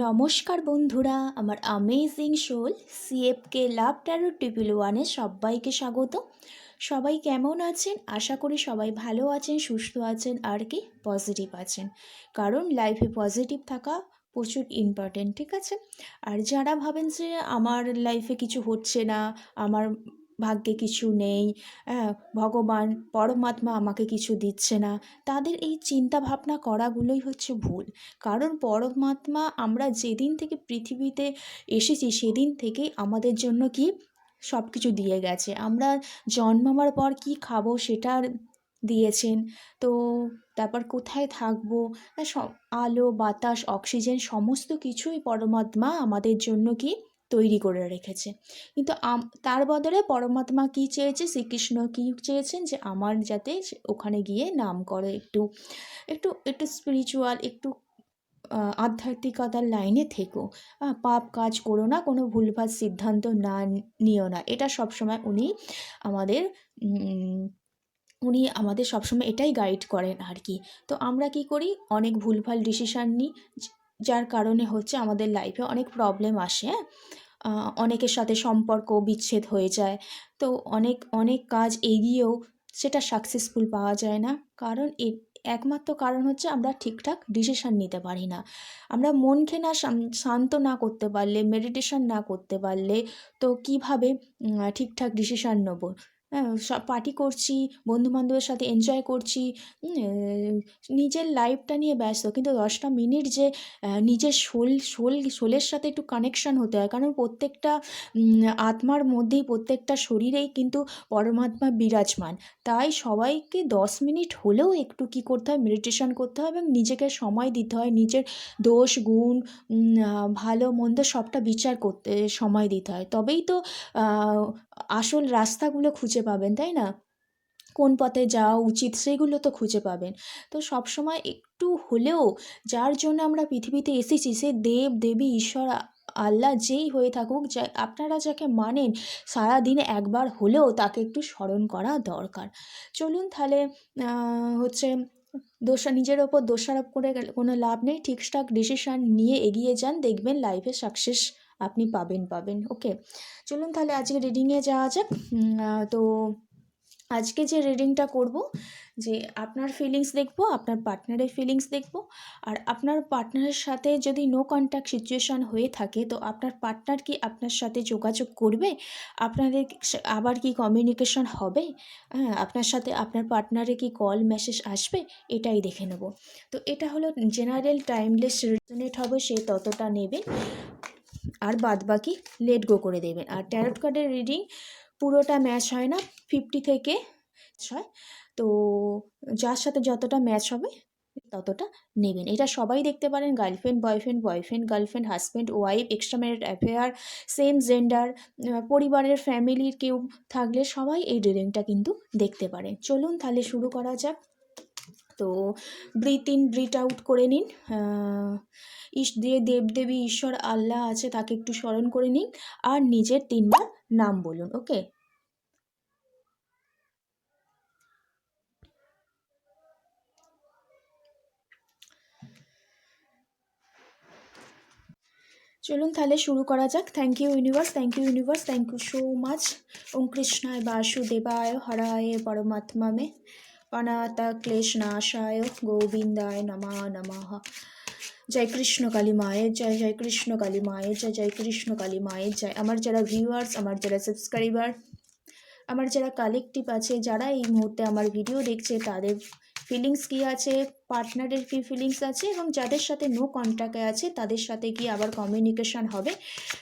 নমস্কার বন্ধুরা, আমার অ্যামেজিং সোল সিএফকে লাভ ট্যারো ট্রিপল ওয়ানে সবাইকে স্বাগত। সবাই কেমন আছেন? আশা করি সবাই ভালো আছেন, সুস্থ আছেন, আর কি পজিটিভ আছেন, কারণ লাইফে পজিটিভ থাকা প্রচুর ইম্পর্টেন্ট, ঠিক আছে? আর যারা ভাবেন যে আমার লাইফে কিছু হচ্ছে না, আমার ভাগ্যে কিছু নেই, ভগবান পরমাত্মা আমাকে কিছু দিচ্ছে না, তাদের এই চিন্তা ভাবনা করাগুলোই হচ্ছে ভুল। কারণ পরমাত্মা আমরা যেদিন থেকে পৃথিবীতে এসেছি সেদিন থেকেই আমাদের জন্য কি সব কিছু দিয়ে গেছে। আমরা জন্মাবার পর কি খাবো সেটা দিয়েছেন, তো তারপর কোথায় থাকবো, সব আলো বাতাস অক্সিজেন সমস্ত কিছুই পরমাত্মা আমাদের জন্য কি তৈরি করে রেখেছে। কিন্তু তার বদলে পরমাত্মা কি চেয়েছে, শ্রীকৃষ্ণ কি চেয়েছেন, যে আমার যাতে ওখানে গিয়ে নাম করো, একটু একটু একটু স্পিরিচুয়াল, একটু আধ্যাত্মিকতার লাইনে থেকো, পাপ কাজ করো না, কোনো ভুলভাল সিদ্ধান্ত না নিও না। এটা সবসময় আমাদের উনি আমাদের সবসময় এটাই গাইড করেন আর কি। তো আমরা কি করি, অনেক ভুলভাল ডিসিশান নিই, যার কারণে হচ্ছে আমাদের লাইফে অনেক প্রবলেম আসে। অনেকের সাথে সম্পর্ক বিচ্ছেদ হয়ে যায়, তো অনেক অনেক কাজ এগিয়েও সেটা সাকসেসফুল পাওয়া যায় না। কারণ একমাত্র কারণ হচ্ছে আমরা ঠিকঠাক ডিসিশান নিতে পারি না। আমরা মনকে না শান্ত না করতে পারলে, মেডিটেশন না করতে পারলে, তো কিভাবে ঠিকঠাক ডিসিশান নেবো? হ্যাঁ, সব পার্টি করছি, বন্ধুবান্ধবের সাথে এনজয় করছি, নিজের লাইফটা নিয়ে ব্যস্ত, কিন্তু 10টা মিনিট যে নিজের সোলের সাথে একটু কানেকশান হতে হয়। কারণ প্রত্যেকটা আত্মার মধ্যেই, প্রত্যেকটা শরীরেই কিন্তু পরমাত্মা বিরাজমান। তাই সবাইকে 10 মিনিট হলেও একটু কী করতে হয়, মেডিটেশন করতে হয় এবং নিজেকে সময় দিতে হয়। নিজের দোষ গুণ, ভালো মন্দ সবটা বিচার করতে সময় দিতে হয়, তবেই তো আসল রাস্তাগুলো খুঁজে পাবেন, তাই না? কোন পথে যাওয়া উচিত সেগুলো তো খুঁজে পাবেন। তো সবসময় একটু হলেও, যার জন্য আমরা পৃথিবীতে এসেছি, সে দেব দেবী ঈশ্বর আল্লাহ যেই হয়ে থাকুক, যা আপনারা যাকে মানেন, সারাদিনে একবার হলেও তাকে একটু স্মরণ করা দরকার। চলুন তাহলে হচ্ছে নিজের ওপর দোষারোপ করে কোনো লাভ নেই। ঠিকঠাক ডিসিশান নিয়ে এগিয়ে যান, দেখবেন লাইফে সাকসেস আপনি পাবেন। ওকে, চলুন তাহলে আজকে রিডিংয়ে যাওয়া যাক। তো আজকে যে রিডিংটা করব, যে আপনার ফিলিংস দেখব, আপনার পার্টনারের ফিলিংস দেখব। আর আপনার পার্টনারের সাথে যদি নো কন্ট্যাক্ট সিচুয়েশান হয়ে থাকে, তো আপনার পার্টনার কি আপনার সাথে যোগাযোগ করবে, আপনাদের আবার কি কমিউনিকেশন হবে, হ্যাঁ, আপনার সাথে আপনার পার্টনারে কি কল মেসেজ আসবে, এটাই দেখে নেব। তো এটা হলো জেনারেল টাইমলেস রেজোনেট হবে, সে ততটা নেবে, আর বাদ বাকি লেট গো করে দেবেন। আর ট্যারট কার্ডের রিডিং পুরোটা ম্যাচ হয় না, 50 থেকে হয়, তো যার সাথে যতটা ম্যাচ হবে ততটা নেবেন। এটা সবাই দেখতে পারেন, girlfriend boyfriend, boyfriend girlfriend, husband wife, extra married affair, same gender, পরিবারের ফ্যামিলির কেউ থাকলে সবাই এই রিডিংটা কিন্তু দেখতে পারেন। চলুন তাহলে শুরু করা যাক। তো ব্রিথ ইন ব্রিথ আউট করে নিন, দেবদেবী ঈশ্বর আল্লাহ আছে তাকে একটু স্মরণ করে নিন, আর নিজের 3বার নাম বলুন। ওকে, চলুন তাহলে শুরু করা যাক। Thank you universe, thank you universe, thank you so much. ওম কৃষ্ণায় বাসুদেবায় হরায় পরমাত্মা অনাথা ক্লেশ নাশায় গোবিন্দায় নমঃ নমঃ। জয় কৃষ্ণ কালী মায়ের জয়, জয় কৃষ্ণ কালী মায়ের জয়, জয় কৃষ্ণ কালী মায়ের জয়। আমার যারা ভিউয়ার্স, আমার যারা সাবস্ক্রাইবার, আমার যারা কালেকটিভ আছে, যারা এই মুহূর্তে আমার ভিডিও দেখছে, তাদের ফিলিংস কী আছে, পার্টনারের কী ফিলিংস আছে, এবং যাদের সাথে নো কন্ট্যাক্টে আছে তাদের সাথে কি আবার কমিউনিকেশান হবে,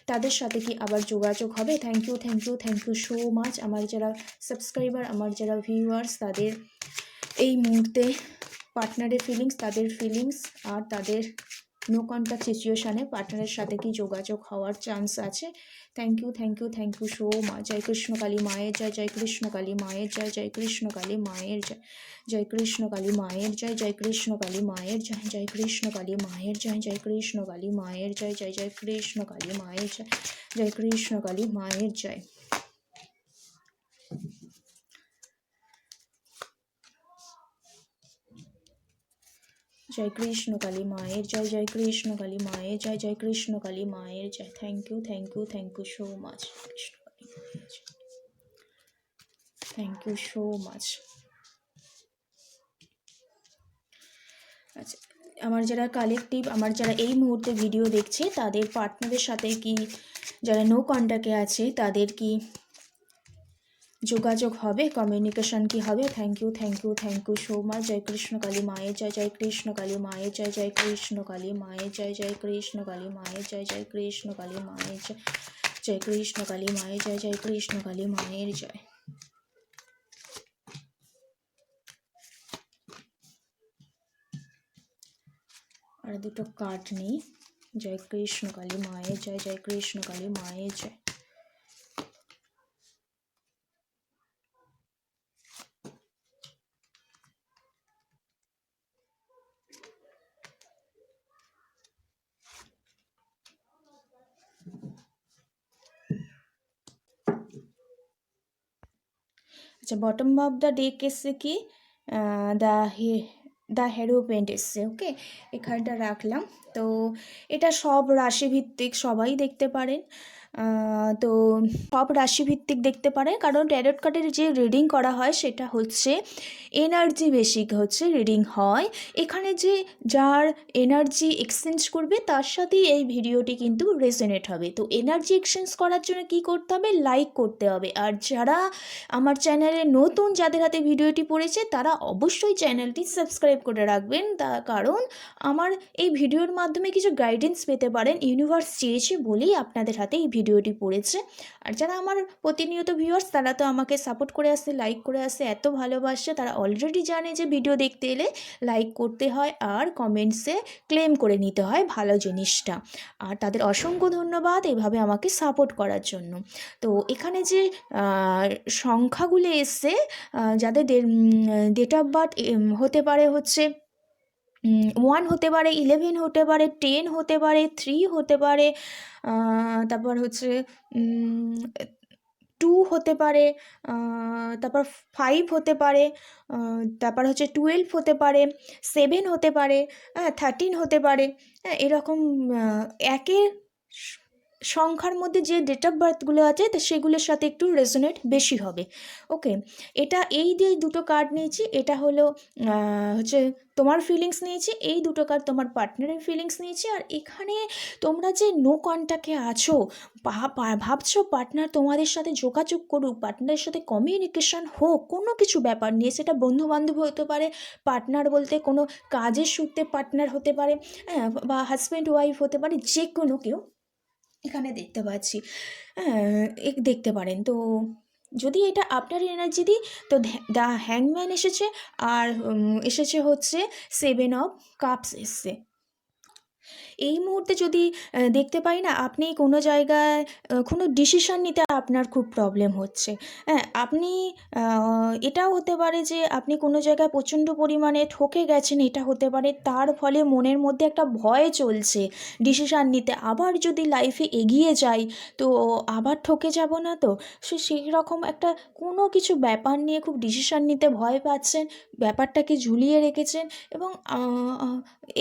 তাদের সাথে কি আবার যোগাযোগ হবে। Thank you thank you thank you so much. আমার যারা সাবস্ক্রাইবার, আমার যারা ভিউয়ার্স, তাদের এই মুহূর্তে পার্টনারের ফিলিংস, তাদের ফিলিংস, আর তাদের নো কন্ট্যাক্ট সিচুয়েশানে পার্টনারের সাথে কি যোগাযোগ হওয়ার চান্স আছে। Thank you thank you thank you so much. জয় কৃষ্ণ কালী মায়ের জয়, জয় কৃষ্ণ কালী মায়ের জয়, জয় কৃষ্ণ কালী মায়ের জয়, জয় কৃষ্ণ কালী মায়ের জয়, জয় কৃষ্ণ কালী মায়ের জয়, জয় কৃষ্ণ কালী মায়ের জয়, জয় কৃষ্ণ কালী মায়ের জয়, জয় জয় কৃষ্ণ কালী মায়ের জয়, জয় কৃষ্ণ কালী মায়ের জয়। জয় কৃষ্ণ কালী মায়ের জয়, জয় কৃষ্ণ কালী মায়ের জয়, জয় কৃষ্ণ কালী মায়ের জয়। Thank you, thank you, thank you so much Krishna Kali মায়ের জয়। Thank you so much. আচ্ছা, আমার যারা কালেকটিভ, আমার যারা এই মুহূর্তে ভিডিও দেখছে, তাদের পার্টনারের সাথে কি, যারা নো কন্ট্যাক্টে আছে তাদের কি যোগাযোগ হবে, কমিউনিকেশন কি হবে? Thank you, thank you, thank you so much. জয় কৃষ্ণ কালী মায়ের জয়, জয় কৃষ্ণ কালী মায়ের জয়, জয় কৃষ্ণ কালী মায়ের জয়, জয় কৃষ্ণ কালী মায়ের জয়, জয় কৃষ্ণ কালী মায়ের জয়, জয় কৃষ্ণ কালী মায়ের জয়, জয় কৃষ্ণ কালী মায়ের জয়। আর দুটো কার্ড নেই। জয় কৃষ্ণ কালী মায়ের জয়, জয় কৃষ্ণ কালী মায়ের জয়। আচ্ছা, বটম অফ দ্য ডেক এসছে কি দ্য হেরোপেন্ট এসছে। ওকে, এখানটা রাখলাম। তো এটা সব রাশিভিত্তিক, সবাই দেখতে পারেন। তো সব রাশিভিত্তিক দেখতে পারেন, কারণ ট্যারট কার্ডের যে রিডিং করা হয় সেটা হচ্ছে এনার্জি বেসিক হচ্ছে রিডিং হয়। এখানে যে যার এনার্জি এক্সচেঞ্জ করবে তার সাথেই এই ভিডিওটি কিন্তু রেজোনেট হবে। তো এনার্জি এক্সচেঞ্জ করার জন্য কি করতে হবে? লাইক করতে হবে। আর যারা আমার চ্যানেলে নতুন, যাদের হাতে ভিডিওটি পড়েছে, তারা অবশ্যই চ্যানেলটি সাবস্ক্রাইব করে রাখবেন। কারণ আমার এই ভিডিওর মাধ্যমে কিছু গাইডেন্স পেতে পারেন। ইউনিভার্স চেয়েছে বলেই আপনাদের হাতে এই ভিডিওটি পড়েছে। আর যারা আমার প্রতিনিয়ত ভিউয়ার্স, তারা তো আমাকে সাপোর্ট করে আসছে, লাইক করে আসছে, এত ভালোবাসছে, তারা অলরেডি জানে যে ভিডিও দেখতে এলে লাইক করতে হয় আর কমেন্টসে ক্লেম করে নিতে হয় ভালো জিনিসটা। আর তাদের অসংখ্য ধন্যবাদ এভাবে আমাকে সাপোর্ট করার জন্য। তো এখানে যে সংখ্যাগুলো এসছে, যাদের ডেট অফ বার্থ হতে পারে হচ্ছে 1 হতে পারে, 11 হতে পারে, 10 হতে পারে, 3 হতে পারে, তারপর হচ্ছে 2 হতে পারে, তারপর 5 হতে পারে, তারপর হচ্ছে 12 হতে পারে, 7 হতে পারে, 13 হতে পারে। এরকম একের সংখ্যার মধ্যে যে ডেট অফ বার্থগুলো আছে তো সেগুলোর সাথে একটু রেজোনেট বেশি হবে। ওকে, এটা এই দিয়ে দুটো কার্ড নিয়েছি। এটা হলো হচ্ছে তোমার ফিলিংস নিয়েছি, এই দুটো কার্ড তোমার পার্টনারের ফিলিংস নিয়েছি। আর এখানে তোমরা যে নো কন্ট্যাক্টে আছো, ভাবছো পার্টনার তোমাদের সাথে যোগাযোগ করুক, পার্টনারের সাথে কমিউনিকেশন হোক, কোনো কিছু ব্যাপার নিয়ে, সেটা বন্ধুবান্ধব হতে পারে, পার্টনার বলতে কোনো কাজের সূত্রে পার্টনার হতে পারে, বা হাজব্যান্ড ওয়াইফ হতে পারে, যে কোনো কেউ এখানে দেখতে পাচ্ছি, দেখতে পারেন। তো যদি এটা আপনার এনার্জি দিই, তো দ্য হ্যাংম্যান এসেছে, আর এসেছে হচ্ছে 7 অফ কাপস এসছে। এই মুহূর্তে যদি দেখতে পাই না, আপনি কোনো জায়গায় কোনো ডিসিশন নিতে আপনার খুব প্রবলেম হচ্ছে। হ্যাঁ, আপনি এটাও হতে পারে যে আপনি কোনো জায়গায় প্রচণ্ড পরিমাণে ঠকে গেছেন, এটা হতে পারে। তার ফলে মনের মধ্যে একটা ভয় চলছে ডিসিশান নিতে, আবার যদি লাইফে এগিয়ে যাই তো আবার ঠকে যাব না তো। সেই রকম একটা কোনো কিছু ব্যাপার নিয়ে খুব ডিসিশান নিতে ভয় পাচ্ছেন, ব্যাপারটাকে ঝুলিয়ে রেখেছেন, এবং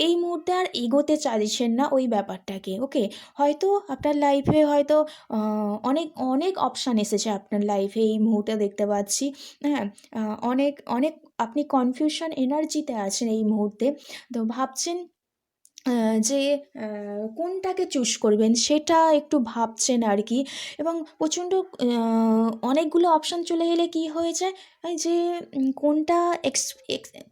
এই মুহূর্তে আর এগোতে চাইছেন না ওই ব্যাপারটাকে। ওকে, হয়তো আপনার লাইফে হয়তো অনেক অনেক অপশান এসেছে আপনার লাইফে এই মুহূর্তে দেখতে পাচ্ছি। হ্যাঁ, অনেক অনেক আপনি কনফিউশন এনার্জিতে আছেন এই মুহূর্তে। তো ভাবছেন যে কোনটাকে চুজ করবেন সেটা একটু ভাবছেন আর কি। এবং প্রচণ্ড অনেকগুলো অপশান চলে এলে কি হয়ে যায় যে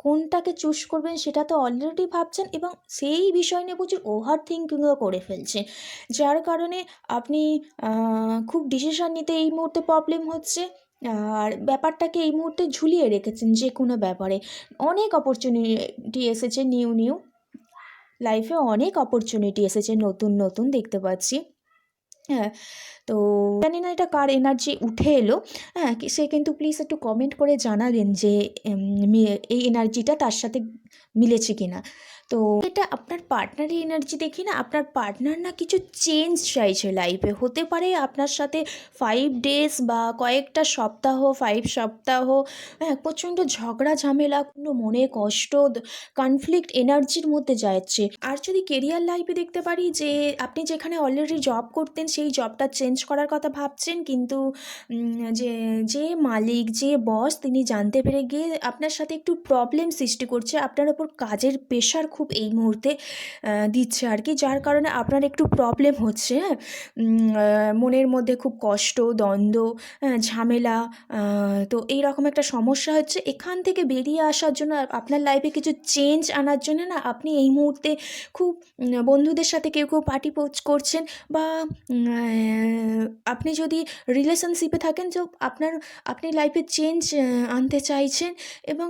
কোনটাকে চুজ করবেন সেটা তো অলরেডি ভাবছেন, এবং সেই বিষয় নিয়ে প্রচুর ওভার থিঙ্কিংও করে ফেলছেন, যার কারণে আপনি খুব ডিসিশান নিতে এই মুহূর্তে প্রবলেম হচ্ছে। আর ব্যাপারটাকে এই মুহূর্তে ঝুলিয়ে রেখেছেন যে কোনো ব্যাপারে। অনেক অপরচুনিটি এসেছে, নিউ লাইফে অনেক অপরচুনিটি এসেছে, নতুন নতুন দেখতে পাচ্ছি। হ্যাঁ, তো জানি না এটা কার এনার্জি উঠে এলো। হ্যাঁ, সে কিন্তু প্লিজ একটু কমেন্ট করে জানাবেন যে এই এনার্জিটা তার সাথে মিলেছে কিনা। তো এটা আপনার পার্টনারের এনার্জি দেখি না, আপনার পার্টনার না কিছু চেঞ্জ চাইছে লাইফে। হতে পারে আপনার সাথে 5 ডেজ বা কয়েকটা সপ্তাহ, 5 সপ্তাহ, হ্যাঁ, প্রচণ্ড ঝগড়া ঝামেলা, কোনো মনে কষ্ট, কনফ্লিক্ট এনার্জির মধ্যে যাচ্ছে। আর যদি কেরিয়ার লাইফে দেখতে পারি যে আপনি যেখানে অলরেডি জব করতেন সেই জবটা চেঞ্জ করার কথা ভাবছেন, কিন্তু যে যে মালিক, যে বস, তিনি জানতে পেরে গিয়ে আপনার সাথে একটু প্রবলেম সৃষ্টি করছে, আপনার ওপর কাজের প্রেশার খুব এই মুহূর্তে দিচ্ছে আর কি, যার কারণে আপনার একটু প্রবলেম হচ্ছে। হ্যাঁ, মনের মধ্যে খুব কষ্ট, দ্বন্দ্ব, ঝামেলা, তো এইরকম একটা সমস্যা হচ্ছে। এখান থেকে বেরিয়ে আসার জন্য, আপনার লাইফে কিছু চেঞ্জ আনার জন্য না, আপনি এই মুহূর্তে খুব বন্ধুদের সাথে কেউ কেউ পার্টি করছেন, বা আপনি যদি রিলেশনশিপে থাকেন, তো আপনি লাইফে চেঞ্জ আনতে চাইছেন, এবং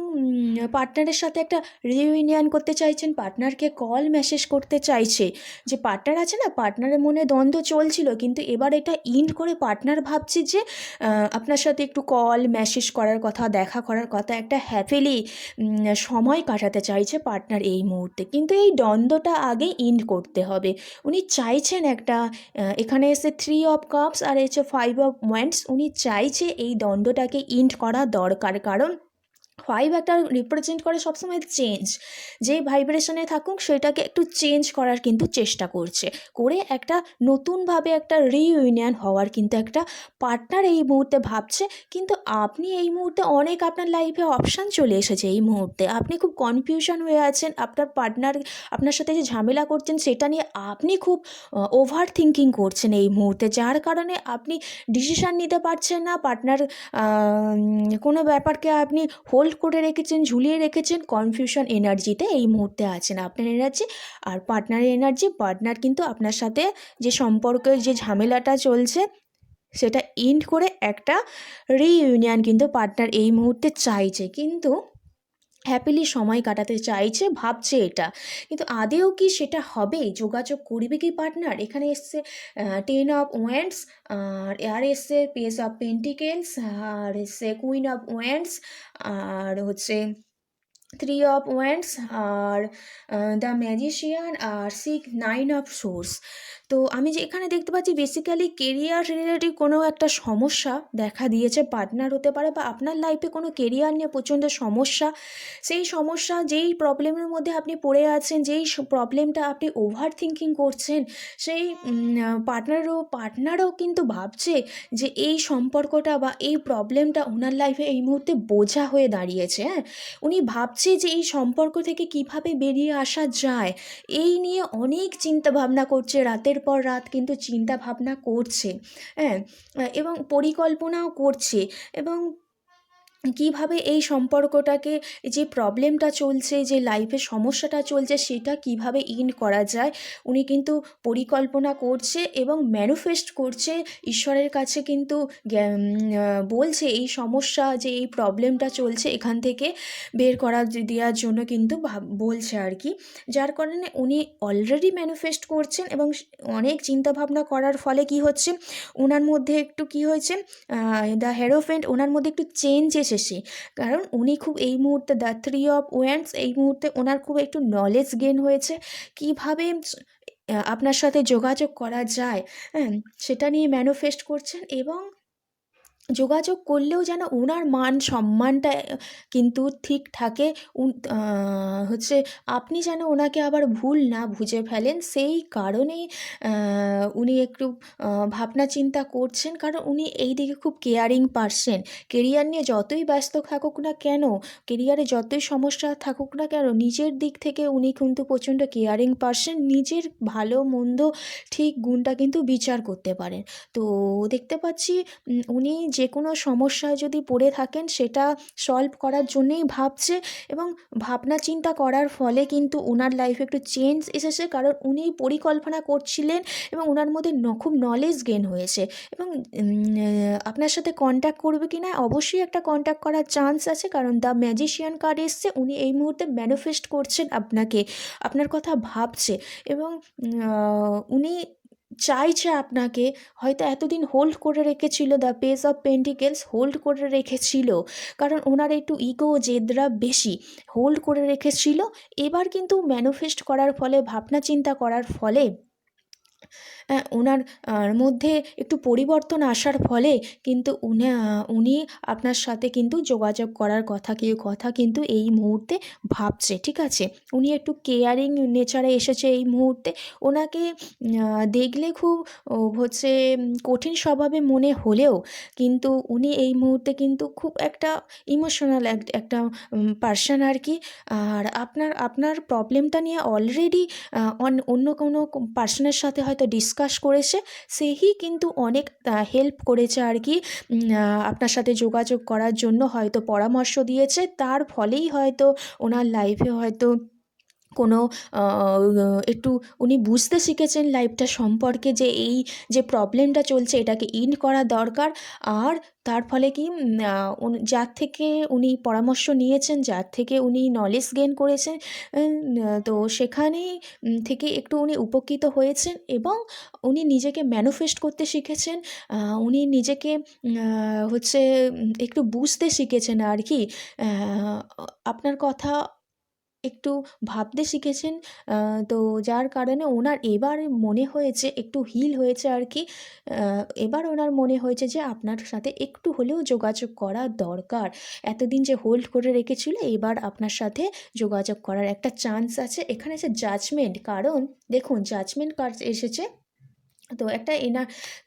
পার্টনারের সাথে একটা রিইউনিয়ন করতে চাইছেন, পার্টনারকে কল মেসেজ করতে চাইছে। যে পার্টনার আছে না, পার্টনারের মনে দ্বন্দ্ব চলছিল, কিন্তু এবার এটা ইন্ড করে পার্টনার ভাবছে যে আপনার সাথে একটু কল মেসেজ করার কথা, দেখা করার কথা, একটা হ্যাপিলি সময় কাটাতে চাইছে পার্টনার এই মুহূর্তে। কিন্তু এই দ্বন্দ্বটা আগে ইন্ড করতে হবে। উনি চাইছেন একটা, এখানে এসে 3 অফ কাপস আর এসে 5 অফ ওয়ান্ডস, উনি চাইছে এই দ্বন্দ্বটাকে ইন্ড করা দরকার। কারণ 5 একটা রিপ্রেজেন্ট করে সবসময় চেঞ্জ, যে ভাইব্রেশনে থাকুক সেটাকে একটু চেঞ্জ করার কিন্তু চেষ্টা করছে, করে একটা নতুনভাবে একটা রিইউনিয়ন হওয়ার কিন্তু একটা পার্টনার এই মুহূর্তে ভাবছে। কিন্তু আপনি এই মুহূর্তে অনেক, আপনার লাইফে অপশান চলে এসেছে এই মুহূর্তে, আপনি খুব কনফিউশন হয়ে আছেন। আপনার পার্টনার আপনার সাথে যে ঝামেলা করছেন সেটা নিয়ে আপনি খুব ওভার থিঙ্কিং করছেন এই মুহূর্তে, যার কারণে আপনি ডিসিশান নিতে পারছেন না। পার্টনার কোনো ব্যাপারকে আপনি হোল্ড করে রেখেছেন, ঝুলিয়ে রেখেছেন, কনফিউশন এনার্জিতে এই মুহূর্তে আছেন আপনার এনার্জি। আর পার্টনারের এনার্জি, পার্টনার কিন্তু আপনার সাথে যে সম্পর্কের যে ঝামেলাটা চলছে সেটা ইন্ড করে একটা রিইউনিয়ন কিন্তু পার্টনার এই মুহূর্তে চাইছে, কিন্তু হ্যাপিলি সময় কাটাতে চাইছে, ভাবছে এটা। কিন্তু আদেও কি সেটা হবে? যোগাযোগ করবে কি পার্টনার? এখানে এসছে 10 অফ ওয়ান্ডস, আর এসছে পেস অফ পেন্টিকেলস, আর এসছে কুইন অফ ওয়ান্ডস, আর হচ্ছে 3 অফ ওয়ান্ডস, আর দ্য ম্যাজিশিয়ান, আর 9 অফ সোর্স। তো আমি যে এখানে দেখতে পাচ্ছি বেসিক্যালি কেরিয়ার রিলেটেড কোনো একটা সমস্যা দেখা দিয়েছে, পার্টনার হতে পারে, বা আপনার লাইফে কোনো কেরিয়ার নিয়ে প্রচণ্ড সমস্যা। সেই সমস্যা, যেই প্রবলেমের মধ্যে আপনি পড়ে আছেন, যেই প্রবলেমটা আপনি ওভার থিঙ্কিং করছেন, সেই পার্টনারও কিন্তু ভাবছে যে এই সম্পর্কটা বা এই প্রবলেমটা ওনার লাইফে এই মুহূর্তে বোঝা হয়ে দাঁড়িয়েছে। হ্যাঁ, উনি ভাবছে যে এই সম্পর্ক থেকে কিভাবে বেরিয়ে আসা যায়, এই নিয়ে অনেক চিন্তা ভাবনা করছে, রাতের পর রাত কিন্তু চিন্তা ভাবনা করছে। হ্যাঁ, এবং পরিকল্পনাও করছে, এবং কিভাবে এই সম্পর্কটাকে, যে প্রবলেমটা চলছে, যে লাইফে সমস্যাটা চলছে, সেটা কিভাবে ইন্ড করা যায়, উনি কিন্তু পরিকল্পনা করছে এবং ম্যানিফেস্ট করছে ঈশ্বরের কাছে, কিন্তু বলছে এই সমস্যা, যে এই প্রবলেমটা চলছে, এখান থেকে বের করা দেওয়ার জন্য কিন্তু বলছে আর কি। যার কারণে উনি অলরেডি ম্যানিফেস্ট করছেন, এবং অনেক চিন্তাভাবনা করার ফলে কি হচ্ছে, ওনার মধ্যে একটু কি হয়েছে, দ্য হেরোফেন্ট, ওনার মধ্যে একটু চেঞ্জ এসেছে। কারণ উনি খুব এই মুহূর্তে, দ্য 3 অফ ওয়ান্ডস, এই মুহূর্তে ওনার খুব একটু নলেজ গেন হয়েছে, কীভাবে আপনার সাথে যোগাযোগ করা যায়, হ্যাঁ, সেটা নিয়ে ম্যানিফেস্ট করছেন। এবং যোগাযোগ করলেও যেন ওনার মান সম্মানটা কিন্তু ঠিক থাকে, হচ্ছে আপনি যেন ওনাকে আবার ভুল না বুঝে ফেলেন, সেই কারণেই উনি একটু ভাবনা চিন্তা করছেন। কারণ উনি এই দিকে খুব কেয়ারিং পারসন। কেরিয়ার নিয়ে যতই ব্যস্ত থাকুক না কেন, কেরিয়ারে যতই সমস্যা থাকুক না কেন, নিজের দিক থেকে উনি কিন্তু প্রচণ্ড কেয়ারিং পারসন, নিজের ভালো মন্দ ঠিক গুণটা কিন্তু বিচার করতে পারেন। তো দেখতে পাচ্ছি উনি যে কোনো সমস্যায় যদি পড়ে থাকেন সেটা সলভ করার জন্যেই ভাবছে, এবং ভাবনা চিন্তা করার ফলে কিন্তু ওনার লাইফে একটু চেঞ্জ এসেছে। কারণ উনি পরিকল্পনা করছিলেন, এবং ওনার মধ্যে খুব নলেজ গেন হয়েছে, এবং আপনার সাথে কন্ট্যাক্ট করবে কি না, অবশ্যই একটা কন্ট্যাক্ট করার চান্স আছে। কারণ দ্য ম্যাজিশিয়ান কার্ড এসছে, উনি এই মুহূর্তে ম্যানিফেস্ট করছেন আপনাকে, আপনার কথা ভাবছে, এবং উনি চাইছে আপনাকে, হয়তো এতদিন হোল্ড করে রেখেছিল, the page of pentacles hold করে রেখেছিল, কারণ ওনার একটু ইগো জেদরা বেশি, হোল্ড করে রেখেছিল। এবার কিন্তু ম্যানিফেস্ট করার ফলে, ভাবনা চিন্তা করার ফলে, ওনার মধ্যে একটু পরিবর্তন আসার ফলে কিন্তু উনি আপনার সাথে কিন্তু যোগাযোগ করার কথা কিন্তু এই মুহূর্তে ভাবছে, ঠিক আছে? উনি একটু কেয়ারিং নেচারে এসেছে এই মুহূর্তে। ওনাকে দেখলে খুব হচ্ছে কঠিন স্বভাবে মনে হলেও কিন্তু উনি এই মুহূর্তে কিন্তু খুব একটা ইমোশনাল একটা পার্সন আর কি। আর আপনার প্রবলেমটা নিয়ে অলরেডি অন্য কোনো পার্সনের সাথে হয়তো ডিসকাস করেছে, সেই কিন্তু অনেক হেল্প করেছে আর কি, আপনার সাথে যোগাযোগ করার জন্য হয়তো পরামর্শ দিয়েছে। তার ফলেই হয়তো ওনার লাইফে হয়তো কোনো একটু উনি বুঝতে শিখেছেন লাইফটা সম্পর্কে, যে এই যে প্রবলেমটা চলছে এটাকে ইন্ড করা দরকার। আর তার ফলে কি যার থেকে উনি পরামর্শ নিয়েছেন, যার থেকে উনি নলেজ গেইন করেছেন, তো সেখানেই থেকে একটু উনি উপকৃত হয়েছেন এবং উনি নিজেকে ম্যানিফেস্ট করতে শিখেছেন। উনি নিজেকে হচ্ছে একটু বুঝতে শিখেছেন আর কি। আপনার কথা একটু ভাবতে শিখেছেন। তো যার কারণে ওনার এবার মনে হয়েছে, একটু হিল হয়েছে আর কি। এবার ওনার মনে হয়েছে যে আপনার সাথে একটু হলেও যোগাযোগ করা দরকার। এতদিন যে হোল্ড করে রেখেছিল, এবার আপনার সাথে যোগাযোগ করার একটা চান্স আছে। এখানে আছে জাজমেন্ট, কারণ দেখুন জাজমেন্ট কার্ড এসেছে। তো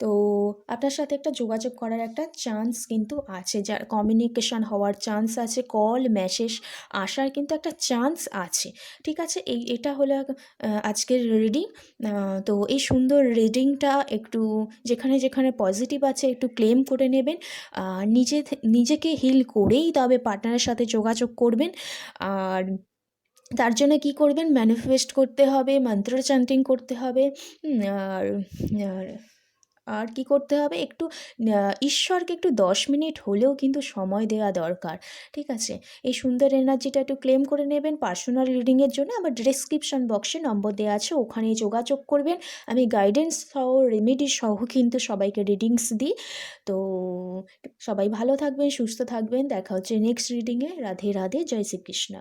তো আপনার সাথে একটা যোগাযোগ করার একটা চান্স কিন্তু আছে, যার কমিউনিকেশন হওয়ার চান্স আছে, কল মেসেজ আসার কিন্তু একটা চান্স আছে, ঠিক আছে? এটা হলো আজকের রিডিং। তো এই সুন্দর রিডিংটা একটু যেখানে যেখানে পজিটিভ আছে একটু ক্লেম করে নেবেন। নিজেকে হিল করেই তবে পার্টনারের সাথে যোগাযোগ করবেন। আর তার জন্য কী করবেন, ম্যানিফেস্ট করতে হবে, মন্ত্র চ্যান্টিং করতে হবে। আর আর আর কী করতে হবে, একটু ঈশ্বরকে একটু 10 মিনিট হলেও কিন্তু সময় দেওয়া দরকার, ঠিক আছে? এই সুন্দর এনার্জিটা একটু ক্লেম করে নেবেন। পার্সোনাল রিডিংয়ের জন্য আমার ডেসক্রিপশন বক্সে নম্বর দেওয়া আছে, ওখানে যোগাযোগ করবেন। আমি গাইডেন্স সহ, রেমেডি সহ কিন্তু সবাইকে রিডিংস দিই। তো সবাই ভালো থাকবেন, সুস্থ থাকবেন। দেখা হচ্ছে নেক্সট রিডিংয়ে। রাধে রাধে, জয় শ্রীকৃষ্ণ।